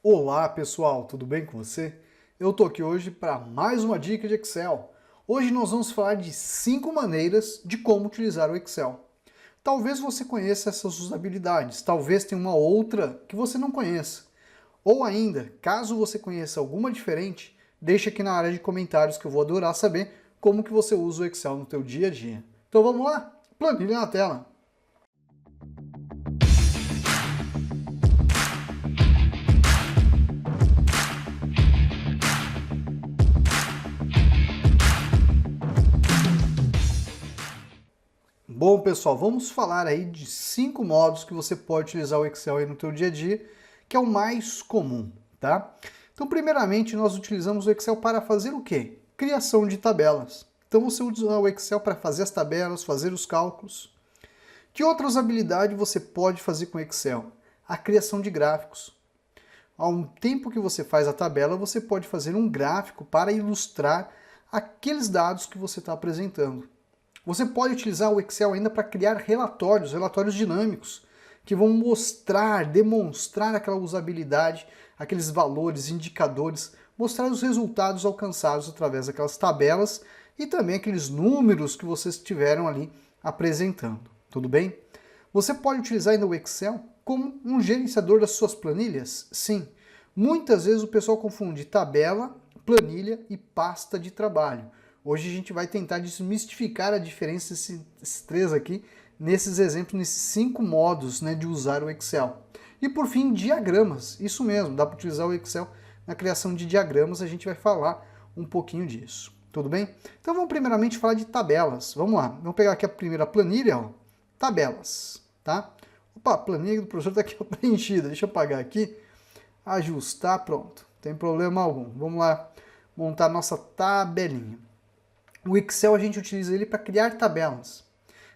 Olá pessoal, tudo bem com você? Eu tô aqui hoje para mais uma dica de Excel. Hoje nós vamos falar de 5 maneiras de como utilizar o Excel. Talvez você conheça essas usabilidades, talvez tenha uma outra que você não conheça. Ou ainda, caso você conheça alguma diferente, deixa aqui na área de comentários que eu vou adorar saber como que você usa o Excel no teu dia a dia. Então vamos lá? Planilha na tela. Bom, pessoal, vamos falar aí de 5 modos que você pode utilizar o Excel aí no teu dia a dia, que é o mais comum, tá? Então, primeiramente, nós utilizamos o Excel para fazer o quê? Criação de tabelas. Então, você usa o Excel para fazer as tabelas, fazer os cálculos. Que outra usabilidade você pode fazer com o Excel? A criação de gráficos. Ao tempo que você faz a tabela, você pode fazer um gráfico para ilustrar aqueles dados que você está apresentando. Você pode utilizar o Excel ainda para criar relatórios dinâmicos, que vão mostrar, demonstrar aquela usabilidade, aqueles valores, indicadores, mostrar os resultados alcançados através daquelas tabelas e também aqueles números que vocês tiveram ali apresentando. Tudo bem? Você pode utilizar ainda o Excel como um gerenciador das suas planilhas? Sim. Muitas vezes o pessoal confunde tabela, planilha e pasta de trabalho. Hoje a gente vai tentar desmistificar a diferença desses três aqui, nesses exemplos, nesses 5 modos, né, de usar o Excel. E por fim, diagramas. Isso mesmo, dá para utilizar o Excel na criação de diagramas, a gente vai falar um pouquinho disso. Tudo bem? Então vamos primeiramente falar de tabelas. Vamos lá, vamos pegar aqui a primeira planilha, ó, tabelas, tá? Opa, a planilha do professor está aqui preenchida, deixa eu apagar aqui, ajustar, pronto, não tem problema algum. Vamos lá montar nossa tabelinha. O Excel a gente utiliza ele para criar tabelas.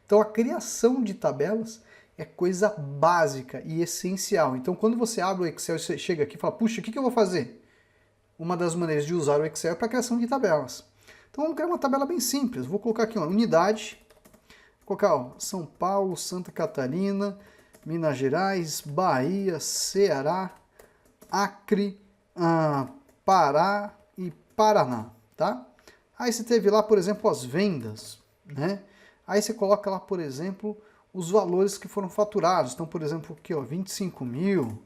Então a criação de tabelas é coisa básica e essencial. Então quando você abre o Excel e você chega aqui e fala, puxa, o que eu vou fazer? Uma das maneiras de usar o Excel é para a criação de tabelas. Então vamos criar uma tabela bem simples. Vou colocar aqui uma unidade, vou colocar ó, São Paulo, Santa Catarina, Minas Gerais, Bahia, Ceará, Acre, Pará e Paraná, tá? Aí você teve lá, por exemplo, as vendas, né? Aí você coloca lá, por exemplo, os valores que foram faturados. Então, por exemplo, aqui, ó, 25 mil,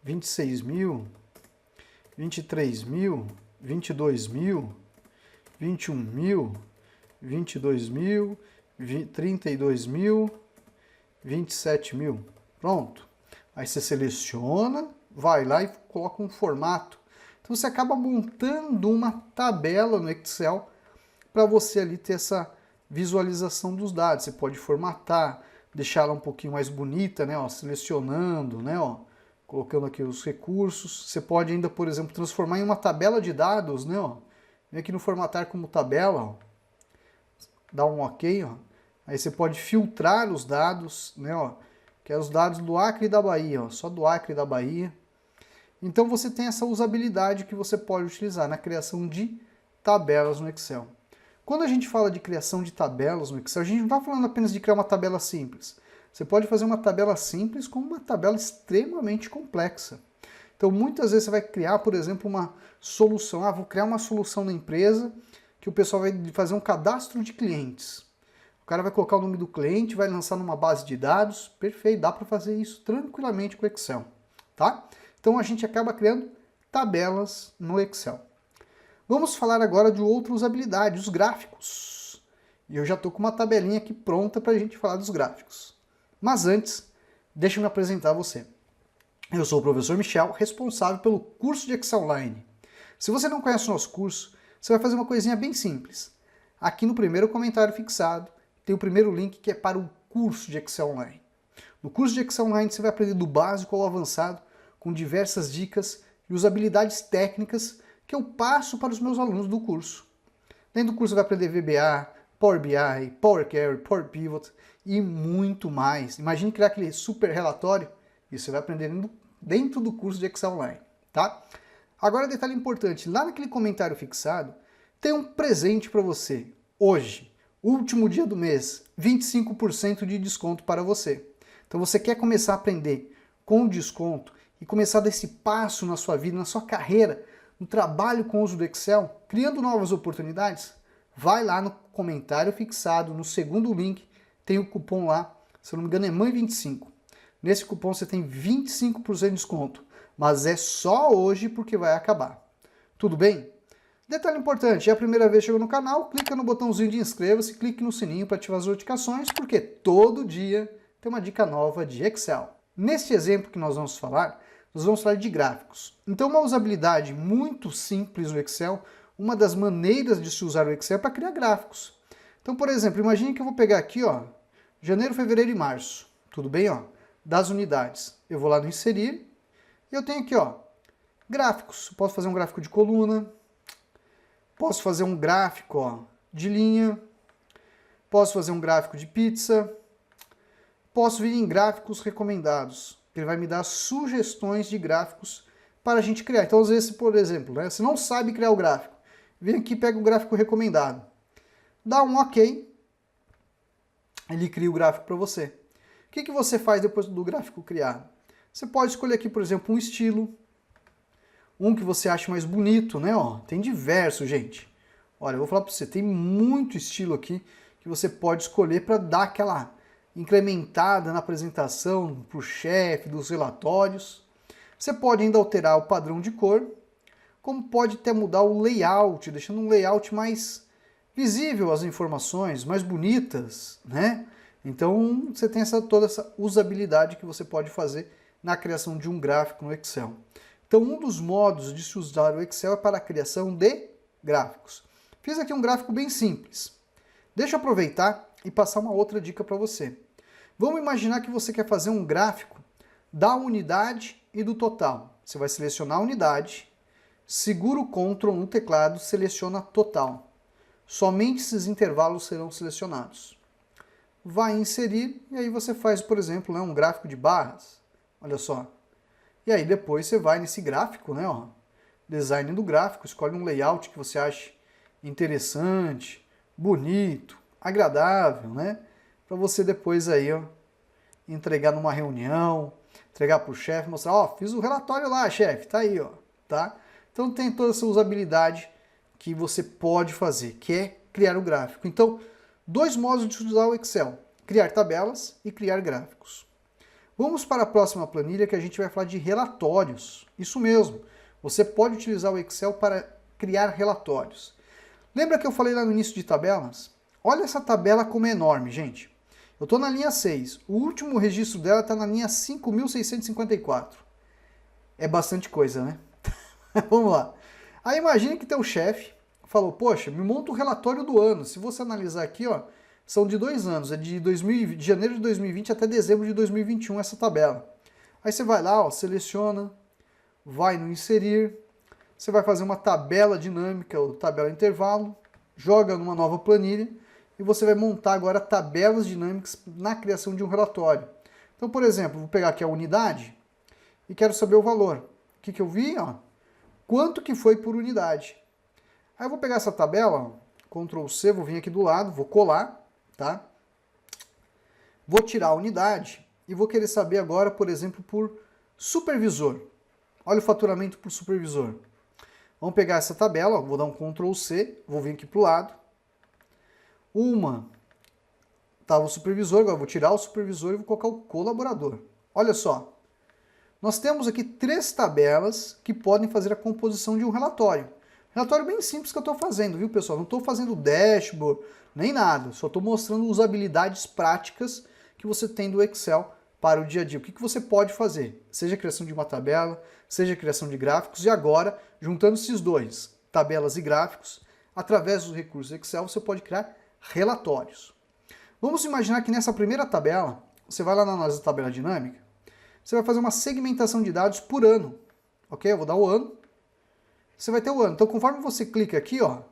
26 mil, 23 mil, 22 mil, 21 mil, 22 mil, 32 mil, 27 mil. Pronto. Aí você seleciona, vai lá e coloca um formato. Então você acaba montando uma tabela no Excel para você ali ter essa visualização dos dados. Você pode formatar, deixar ela um pouquinho mais bonita, né, ó, selecionando, né, ó, colocando aqui os recursos. Você pode ainda, por exemplo, transformar em uma tabela de dados, né, ó. Vem aqui no formatar como tabela, ó. Dá um OK, ó. Aí você pode filtrar os dados, né, ó, que é os dados do Acre e da Bahia, ó, só do Acre e da Bahia. Então você tem essa usabilidade que você pode utilizar na criação de tabelas no Excel. Quando a gente fala de criação de tabelas no Excel, a gente não está falando apenas de criar uma tabela simples. Você pode fazer uma tabela simples com uma tabela extremamente complexa. Então muitas vezes você vai criar, por exemplo, uma solução. Vou criar uma solução na empresa que o pessoal vai fazer um cadastro de clientes. O cara vai colocar o nome do cliente, vai lançar numa base de dados. Perfeito, dá para fazer isso tranquilamente com o Excel, tá? Então a gente acaba criando tabelas no Excel. Vamos falar agora de outra usabilidade, os gráficos. E eu já estou com uma tabelinha aqui pronta para a gente falar dos gráficos. Mas antes, deixa eu me apresentar a você. Eu sou o professor Michel, responsável pelo curso de Excel Online. Se você não conhece o nosso curso, você vai fazer uma coisinha bem simples. Aqui no primeiro comentário fixado, tem o primeiro link que é para o curso de Excel Online. No curso de Excel Online você vai aprender do básico ao avançado, com diversas dicas e usabilidades técnicas que eu passo para os meus alunos do curso. Dentro do curso você vai aprender VBA, Power BI, Power Query, Power Pivot e muito mais. Imagine criar aquele super relatório e você vai aprender dentro do curso de Excel Online, tá? Agora detalhe importante, lá naquele comentário fixado tem um presente para você. Hoje, último dia do mês, 25% de desconto para você. Então você quer começar a aprender com desconto e começar a dar esse passo na sua vida, na sua carreira, no trabalho com o uso do Excel, criando novas oportunidades, vai lá no comentário fixado, no segundo link, tem o cupom lá, se eu não me engano é MãeVinho25. Nesse cupom você tem 25% de desconto, mas é só hoje porque vai acabar. Tudo bem? Detalhe importante, é a primeira vez que chegou no canal, clica no botãozinho de inscreva-se, clique no sininho para ativar as notificações, porque todo dia tem uma dica nova de Excel. Neste exemplo que nós vamos falar de gráficos. Então uma usabilidade muito simples no Excel, uma das maneiras de se usar o Excel é para criar gráficos. Então, por exemplo, imagine que eu vou pegar aqui, ó, janeiro, fevereiro e março, tudo bem, ó, das unidades. Eu vou lá no inserir e eu tenho aqui, ó, gráficos. Posso fazer um gráfico de coluna, posso fazer um gráfico, ó, de linha, posso fazer um gráfico de pizza, posso vir em gráficos recomendados. Ele vai me dar sugestões de gráficos para a gente criar. Então, às vezes, por exemplo, né, você não sabe criar o gráfico, vem aqui e pega o gráfico recomendado. Dá um OK, ele cria o gráfico para você. O que você faz depois do gráfico criado? Você pode escolher aqui, por exemplo, um estilo, um que você acha mais bonito, né? Ó, tem diversos, gente. Olha, eu vou falar para você, tem muito estilo aqui que você pode escolher para dar aquela incrementada na apresentação para o chefe, dos relatórios. Você pode ainda alterar o padrão de cor, como pode até mudar o layout, deixando um layout mais visível as informações, mais bonitas, né? Então você tem toda essa usabilidade que você pode fazer na criação de um gráfico no Excel. Então um dos modos de se usar o Excel é para a criação de gráficos. Fiz aqui um gráfico bem simples. Deixa eu aproveitar e passar uma outra dica para você. Vamos imaginar que você quer fazer um gráfico da unidade e do total. Você vai selecionar a unidade, segura o Ctrl no teclado, seleciona total. Somente esses intervalos serão selecionados. Vai inserir e aí você faz, por exemplo, né, um gráfico de barras. Olha só. E aí depois você vai nesse gráfico, né, ó, design do gráfico, escolhe um layout que você ache interessante, bonito, agradável, né? Para você depois aí, ó, entregar numa reunião, entregar para o chefe, mostrar, ó, fiz o relatório lá, chefe, tá aí, ó, tá? Então tem toda essa usabilidade que você pode fazer, que é criar o gráfico. Então, dois modos de usar o Excel, criar tabelas e criar gráficos. Vamos para a próxima planilha que a gente vai falar de relatórios. Isso mesmo, você pode utilizar o Excel para criar relatórios. Lembra que eu falei lá no início de tabelas? Olha essa tabela como é enorme, gente. Eu estou na linha 6, o último registro dela está na linha 5.654. É bastante coisa, né? Vamos lá. Aí imagine que teu chefe falou, poxa, me monta o relatório do ano. Se você analisar aqui, ó, são de 2 anos, é de janeiro de 2020 até dezembro de 2021 essa tabela. Aí você vai lá, ó, seleciona, vai no inserir, você vai fazer uma tabela dinâmica ou tabela intervalo, joga numa nova planilha e você vai montar agora tabelas dinâmicas na criação de um relatório. Então, por exemplo, vou pegar aqui a unidade e quero saber o valor. O que eu vi? Ó, quanto que foi por unidade. Aí eu vou pegar essa tabela, ó, Ctrl C, vou vir aqui do lado, vou colar, tá? Vou tirar a unidade e vou querer saber agora, por exemplo, por supervisor. Olha o faturamento por supervisor. Vamos pegar essa tabela, ó, vou dar um Ctrl C, vou vir aqui para o lado. Uma estava o supervisor, agora vou tirar o supervisor e vou colocar o colaborador. Olha só, nós temos aqui 3 tabelas que podem fazer a composição de um relatório. Relatório bem simples que eu estou fazendo, viu, pessoal? Não estou fazendo dashboard, nem nada. Só estou mostrando usabilidades práticas que você tem do Excel para o dia a dia. O que você pode fazer? Seja a criação de uma tabela, seja a criação de gráficos. E agora, juntando esses dois, tabelas e gráficos, através dos recursos Excel, você pode criar relatórios. Vamos imaginar que nessa primeira tabela, você vai lá na nossa tabela dinâmica, você vai fazer uma segmentação de dados por ano. Ok? Eu vou dar o ano. Você vai ter o ano. Então, conforme você clica aqui, ó,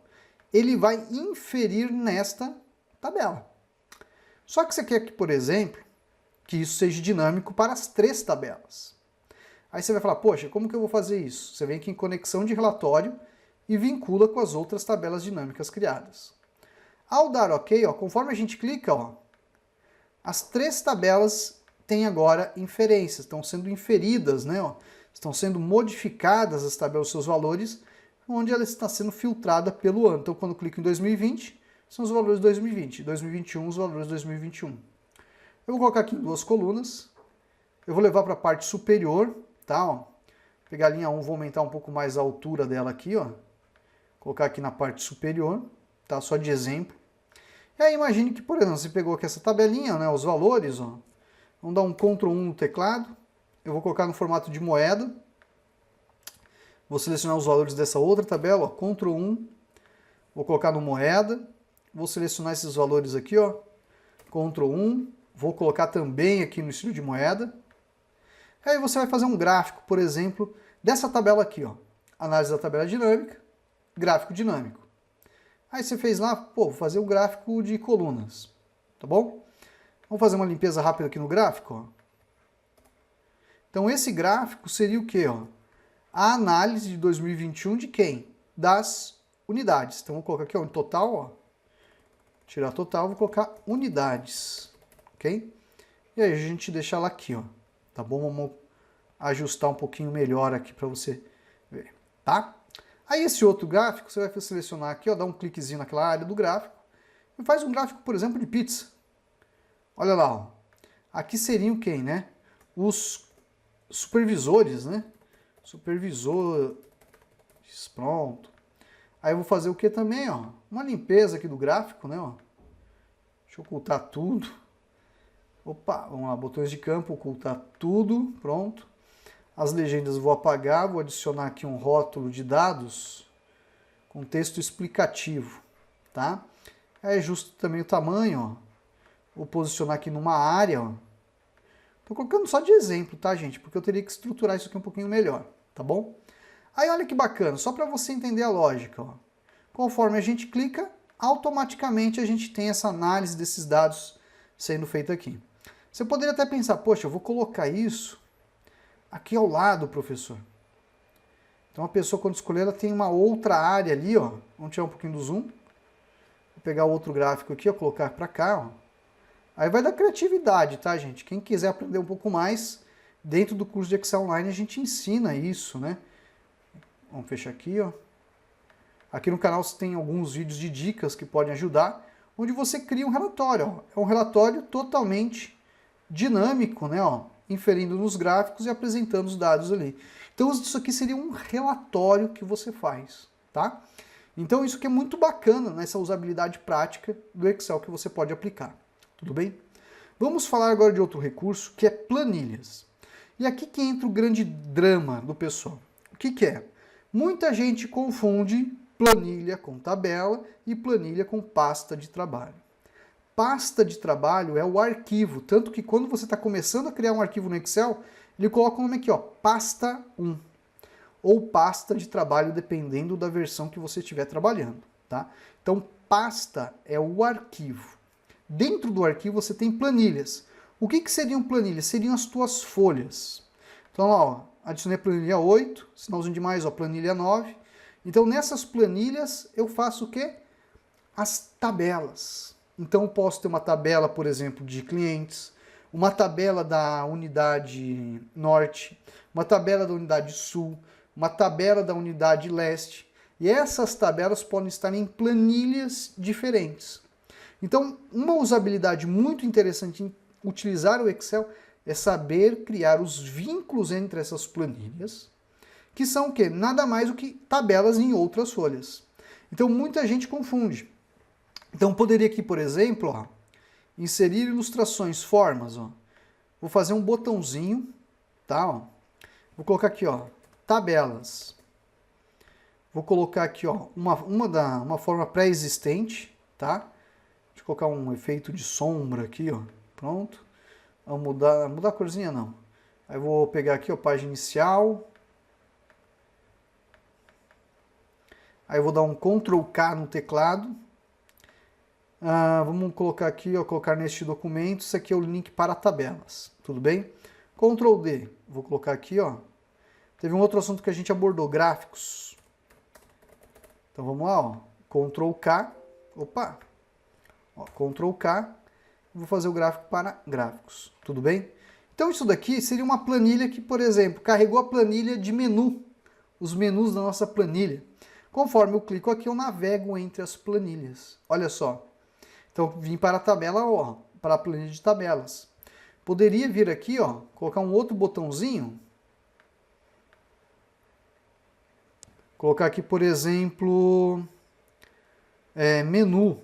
ele vai inferir nesta tabela. Só que você quer que, por exemplo, que isso seja dinâmico para as 3 tabelas. Aí você vai falar, poxa, como que eu vou fazer isso? Você vem aqui em conexão de relatório e vincula com as outras tabelas dinâmicas criadas. Ao dar OK, ó, conforme a gente clica, ó, as 3 tabelas têm agora inferências, estão sendo inferidas, né, ó, Estão sendo modificadas as tabelas, os seus valores, onde ela está sendo filtrada pelo ano. Então, quando eu clico em 2020, são os valores de 2020. 2021, os valores de 2021. Eu vou colocar aqui em 2 colunas. Eu vou levar para a parte superior, tá? Ó. Pegar a linha 1, vou aumentar um pouco mais a altura dela aqui, ó. Colocar aqui na parte superior, tá? Só de exemplo. E aí imagine que, por exemplo, você pegou aqui essa tabelinha, né? Os valores, ó. Vamos dar um Ctrl 1 no teclado. Eu vou colocar no formato de moeda. Vou selecionar os valores dessa outra tabela, ó. Ctrl 1. Vou colocar no moeda. Vou selecionar esses valores aqui, ó. Ctrl 1. Vou colocar também aqui no estilo de moeda. Aí você vai fazer um gráfico, por exemplo, dessa tabela aqui, ó. Análise da tabela dinâmica, gráfico dinâmico. Aí você fez lá, pô, vou fazer um gráfico de colunas, tá bom? Vamos fazer uma limpeza rápida aqui no gráfico, ó. Então esse gráfico seria o quê, ó? A análise de 2021 de quem? Das unidades. Então vou colocar aqui, ó, em total, ó. Tirar total, vou colocar unidades, ok? E aí a gente deixa ela aqui, ó. Tá bom? Vamos ajustar um pouquinho melhor aqui para você ver, tá? Aí esse outro gráfico, você vai selecionar aqui, ó, dá um cliquezinho naquela área do gráfico e faz um gráfico, por exemplo, de pizza. Olha lá, ó. Aqui seriam quem, né? Os supervisores, né? Supervisores, pronto. Aí eu vou fazer o que também, ó? Uma limpeza aqui do gráfico, né, ó? Deixa eu ocultar tudo. Opa, vamos lá, botões de campo, ocultar tudo, pronto. As legendas eu vou apagar, vou adicionar aqui um rótulo de dados com texto explicativo, tá? É justo também o tamanho, ó. Vou posicionar aqui numa área, ó. Tô colocando só de exemplo, tá, gente? Porque eu teria que estruturar isso aqui um pouquinho melhor, tá bom? Aí olha que bacana, só para você entender a lógica, ó. Conforme a gente clica, automaticamente a gente tem essa análise desses dados sendo feita aqui. Você poderia até pensar, poxa, eu vou colocar isso aqui ao lado, professor. Então a pessoa, quando escolher, ela tem uma outra área ali, ó. Vamos tirar um pouquinho do zoom. Vou pegar o outro gráfico aqui, ó, colocar para cá, ó. Aí vai dar criatividade, tá, gente? Quem quiser aprender um pouco mais, dentro do curso de Excel Online a gente ensina isso, né? Vamos fechar aqui, ó. Aqui no canal você tem alguns vídeos de dicas que podem ajudar, onde você cria um relatório, ó. É um relatório totalmente dinâmico, né, ó, inferindo nos gráficos e apresentando os dados ali. Então isso aqui seria um relatório que você faz, tá? Então isso aqui é muito bacana nessa usabilidade prática do Excel que você pode aplicar, tudo bem? Vamos falar agora de outro recurso que é planilhas. E aqui que entra o grande drama do pessoal. O que que é? Muita gente confunde planilha com tabela e planilha com pasta de trabalho. Pasta de trabalho é o arquivo, tanto que quando você está começando a criar um arquivo no Excel, ele coloca o nome aqui, ó, pasta 1, ou pasta de trabalho, dependendo da versão que você estiver trabalhando, tá? Então, pasta é o arquivo. Dentro do arquivo você tem planilhas. O que que seriam planilhas? Seriam as tuas folhas. Então, ó, adicionei a planilha 8, sinalzinho de mais, ó, planilha 9. Então, nessas planilhas, eu faço o quê? As tabelas. Então, eu posso ter uma tabela, por exemplo, de clientes, uma tabela da unidade norte, uma tabela da unidade sul, uma tabela da unidade leste. E essas tabelas podem estar em planilhas diferentes. Então, uma usabilidade muito interessante em utilizar o Excel é saber criar os vínculos entre essas planilhas, que são o quê? Nada mais do que tabelas em outras folhas. Então, muita gente confunde. Então, poderia aqui, por exemplo, ó, inserir ilustrações, formas. Ó. Vou fazer um botãozinho, tá? Ó. Vou colocar aqui, ó, tabelas. Vou colocar aqui, ó, uma forma pré-existente, tá? Deixa eu colocar um efeito de sombra aqui, ó. Pronto. Vamos mudar a corzinha, não. Aí vou pegar aqui, ó, página inicial. Aí eu vou dar um Ctrl K no teclado. Vamos colocar aqui, ó, colocar neste documento, isso aqui é o link para tabelas, tudo bem? Ctrl D, vou colocar aqui, ó. Teve um outro assunto que a gente abordou, gráficos. Então vamos lá, ó, Ctrl K, opa, ó, Ctrl K, vou fazer o gráfico para gráficos, tudo bem? Então isso daqui seria uma planilha que, por exemplo, carregou a planilha de menu, os menus da nossa planilha. Conforme eu clico aqui, eu navego entre as planilhas. Olha só. Então vim para a tabela, ó, para a planilha de tabelas. Poderia vir aqui, ó, colocar um outro botãozinho. Colocar aqui, por exemplo, menu.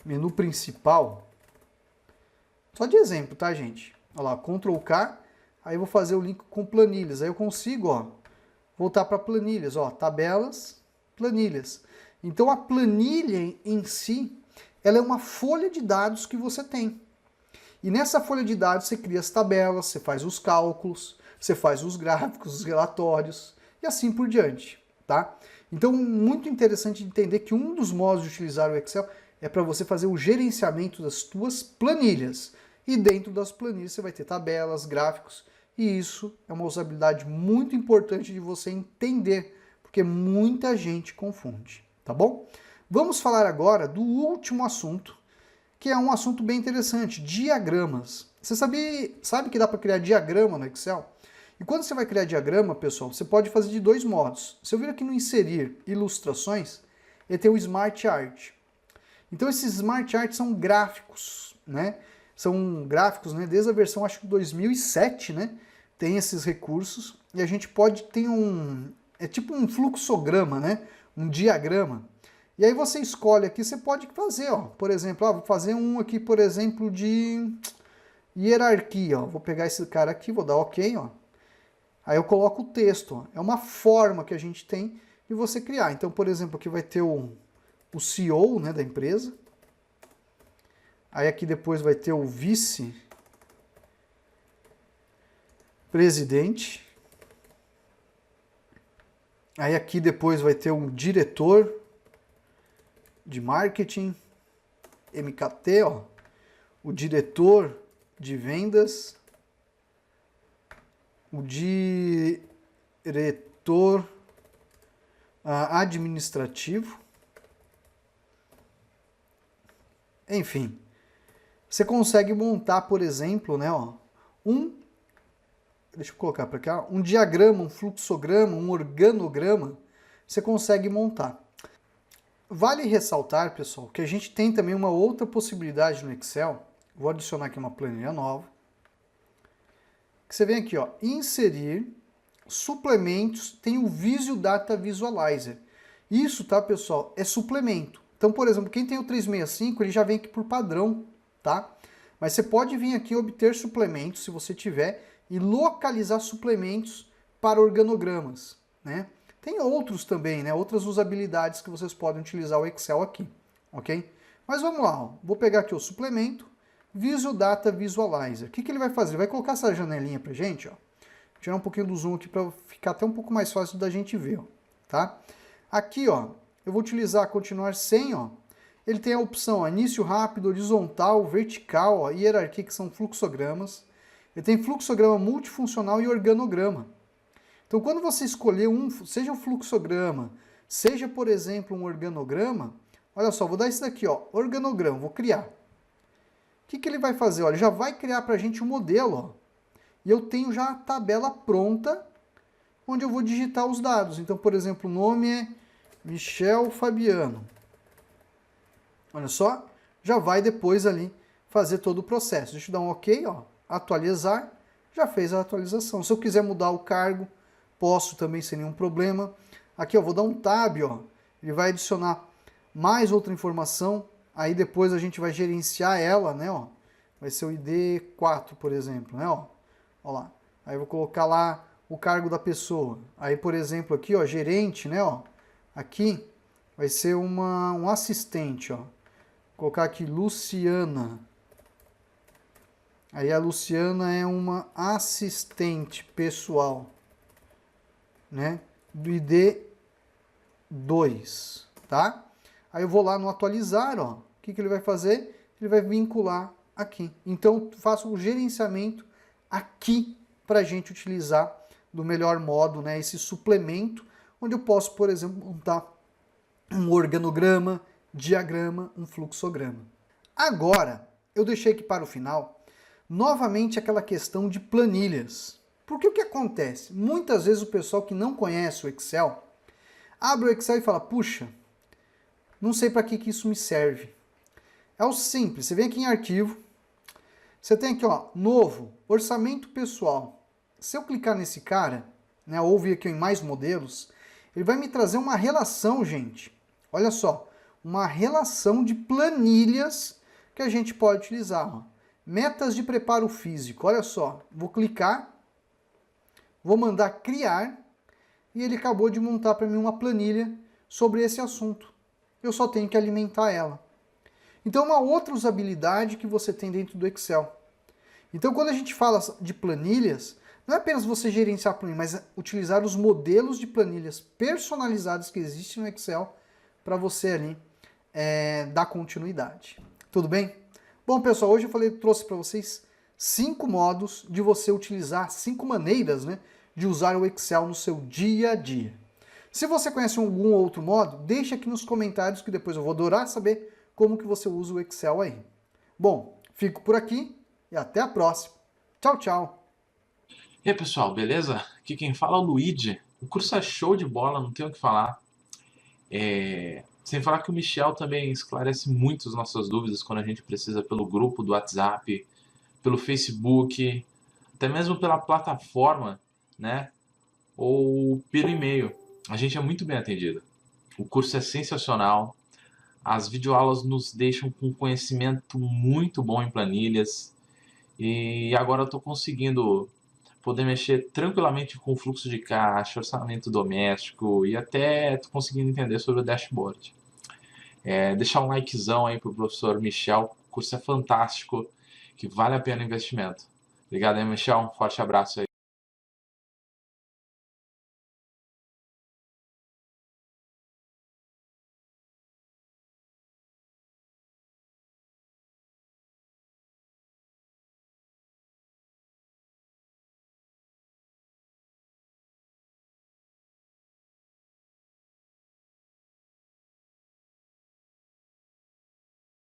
Menu principal. Só de exemplo, tá, gente? Olha lá, Ctrl K, aí eu vou fazer o link com planilhas. Aí eu consigo, ó, voltar para planilhas, ó, tabelas, planilhas. Então a planilha em si, ela é uma folha de dados que você tem. E nessa folha de dados você cria as tabelas, você faz os cálculos, você faz os gráficos, os relatórios e assim por diante, tá? Então, muito interessante entender que um dos modos de utilizar o Excel é para você fazer o gerenciamento das suas planilhas. E dentro das planilhas você vai ter tabelas, gráficos, e isso é uma usabilidade muito importante de você entender, porque muita gente confunde, tá bom? Vamos falar agora do último assunto, que é um assunto bem interessante, diagramas. Você sabe que dá para criar diagrama no Excel? E quando você vai criar diagrama, pessoal, você pode fazer de dois modos. Se eu vir aqui no inserir ilustrações, ele tem o Smart Art. Então esses Smart Art são gráficos, né? São gráficos, né? Desde a versão, acho que 2007, né? Tem esses recursos e a gente pode ter é tipo um fluxograma, né? Um diagrama. E aí você escolhe aqui, você pode fazer, ó, por exemplo, vou fazer um aqui, por exemplo, de hierarquia, ó. Vou pegar esse cara aqui, vou dar OK, ó. Aí eu coloco o texto, ó. É uma forma que a gente tem de você criar. Então, por exemplo, aqui vai ter o CEO, né, da empresa. Aí aqui depois vai ter o vice-presidente. Aí aqui depois vai ter um diretor de marketing, MKT, ó, o diretor de vendas, o diretor administrativo, enfim. Você consegue montar, por exemplo, né, ó, deixa eu colocar para cá, um diagrama, um fluxograma, um organograma, você consegue montar. Vale ressaltar, pessoal, que a gente tem também uma outra possibilidade no Excel. Vou adicionar aqui uma planilha nova. Que você vem aqui, ó, inserir, suplementos, tem o Visio Data Visualizer. Isso, tá, pessoal, é suplemento. Então, por exemplo, quem tem o 365, ele já vem aqui por padrão, tá? Mas você pode vir aqui obter suplementos, se você tiver, e localizar suplementos para organogramas, né? Tem outros também, né? Outras usabilidades que vocês podem utilizar o Excel aqui, ok? Mas vamos lá, ó. Vou pegar aqui o suplemento, Visio Data Visualizer. O que ele vai fazer? Ele vai colocar essa janelinha pra gente, ó. Vou tirar um pouquinho do zoom aqui para ficar até um pouco mais fácil da gente ver, ó, tá? Aqui, ó, eu vou utilizar continuar sem, ó. Ele tem a opção, ó, início rápido, horizontal, vertical, ó, hierarquia, que são fluxogramas. Ele tem fluxograma multifuncional e organograma. Então, quando você escolher seja um fluxograma, seja, por exemplo, um organograma, olha só, vou dar esse daqui, ó, organograma, vou criar. O que ele vai fazer? Olha, ele já vai criar para a gente um modelo, ó, e eu tenho já a tabela pronta, onde eu vou digitar os dados. Então, por exemplo, o nome é Michel Fabiano. Olha só, já vai depois ali fazer todo o processo. Deixa eu dar um OK, ó, atualizar, já fez a atualização. Se eu quiser mudar o cargo, posso também sem nenhum problema. Aqui, ó, vou dar um tab, ó, ele vai adicionar mais outra informação, aí depois a gente vai gerenciar ela, né, ó. Vai ser o ID 4, por exemplo, né, ó. Ó lá. Aí eu vou colocar lá o cargo da pessoa. Aí, por exemplo, aqui, ó, gerente, né, ó. Aqui vai ser um assistente, ó. Vou colocar aqui Luciana. Aí a Luciana é uma assistente pessoal, né, do ID 2, tá? Aí eu vou lá no atualizar, ó. O que ele vai fazer? Ele vai vincular aqui. Então, faço o gerenciamento aqui para a gente utilizar do melhor modo, né, esse suplemento, onde eu posso, por exemplo, montar um organograma, diagrama, um fluxograma. Agora, eu deixei aqui para o final Novamente aquela questão de planilhas. Porque o que acontece? Muitas vezes o pessoal que não conhece o Excel, abre o Excel e fala, puxa, não sei para que isso me serve. É o simples, você vem aqui em arquivo, você tem aqui, ó, novo, orçamento pessoal. Se eu clicar nesse cara, né, ou vir aqui em mais modelos, ele vai me trazer uma relação, gente. Olha só, uma relação de planilhas que a gente pode utilizar. Ó. Metas de preparo físico, olha só, vou clicar, vou mandar criar e ele acabou de montar para mim uma planilha sobre esse assunto. Eu só tenho que alimentar ela. Então, uma outra usabilidade que você tem dentro do Excel. Então, quando a gente fala de planilhas, não é apenas você gerenciar a planilha, mas utilizar os modelos de planilhas personalizadas que existem no Excel para você ali dar continuidade. Tudo bem? Bom, pessoal, hoje eu trouxe para vocês 5 modos de você utilizar, 5 maneiras, né, de usar o Excel no seu dia a dia. Se você conhece algum outro modo, deixa aqui nos comentários que depois eu vou adorar saber como que você usa o Excel aí. Bom, fico por aqui e até a próxima. Tchau, tchau. E aí, pessoal, beleza? Aqui quem fala é o Luigi. O curso é show de bola, não tenho o que falar. Sem falar que o Michel também esclarece muito as nossas dúvidas quando a gente precisa pelo grupo do WhatsApp, pelo Facebook, até mesmo pela plataforma, né? Ou pelo e-mail. A gente é muito bem atendido. O curso é sensacional. As videoaulas nos deixam com conhecimento muito bom em planilhas. E agora eu estou conseguindo poder mexer tranquilamente com o fluxo de caixa, orçamento doméstico e até tô conseguindo entender sobre o dashboard. Deixar um likezão aí pro professor Michel, o curso é fantástico, que vale a pena o investimento. Obrigado aí, Michel, um forte abraço aí.